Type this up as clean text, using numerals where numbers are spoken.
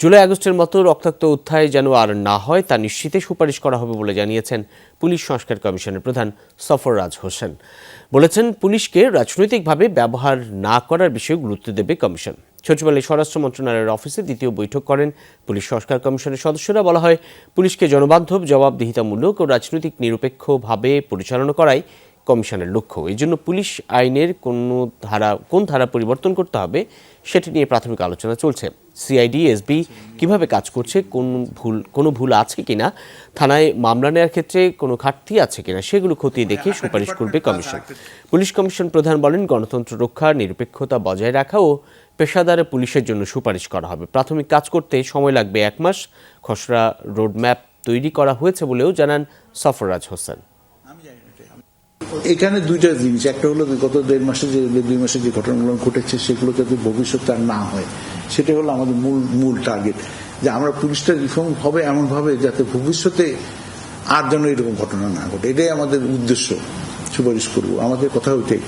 জুলাই আগস্টের মতো রক্তাক্ত অধ্যায় যেন আর না হয় তা নিশ্চিতে সুপারিশ করা হবে বলে জানিয়েছেন পুলিশ সংস্কার কমিশনের প্রধান সফররাজ হোসেন। বলেছেন, পুলিশকে রাজনৈতিকভাবে ব্যবহার না করার বিষয়ে গুরুত্ব দেবে কমিশন। সচিবালয়ে স্বরাষ্ট্র মন্ত্রণালয়ের অফিসে দ্বিতীয় বৈঠক করেন পুলিশ সংস্কার কমিশনের সদস্যরা। বলা হয়, পুলিশকে জনবান্ধব, জবাবদিহিতামূলক ও রাজনৈতিক নিরপেক্ষভাবে পরিচালনা করাই কমিশনের লক্ষ্য। এই জন্য পুলিশ আইনের কোন ধারা পরিবর্তন করতে হবে সেটি নিয়ে প্রাথমিক আলোচনা চলছে। সিআইডি, এসবি কিভাবে কাজ করছে, কোনো ভুল আছে কিনা, থানায় মামলা নেওয়ার ক্ষেত্রে কোনো ঘাটতি আছে কিনা সেগুলো খতিয়ে দেখে সুপারিশ করবে কমিশন। পুলিশ কমিশন প্রধান বলেন, গণতন্ত্র রক্ষা, নিরপেক্ষতা বজায় রাখা ও পেশাদার পুলিশের জন্য সুপারিশ করা হবে। প্রাথমিক কাজ করতে সময় লাগবে 1 মাস। খসড়া রোডম্যাপ তৈরি করা হয়েছে বলেও জানান সফররাজ হোসেন। এখানে দুইটা জিনিস, একটা হলো গত 2 মাসে যে ঘটনাগুলো ঘটেছে সেগুলো যাতে ভবিষ্যতে আর না হয়, সেটা হলো আমাদের মূল টার্গেট, যে আমরা পুলিশটা রিফর্ম হবে এমন ভাবে যাতে ভবিষ্যতে আর যেন এরকম ঘটনা না ঘটে। এটাই আমাদের উদ্দেশ্য। সুপারিশ করবো, আমাদের কথা ওইটাই।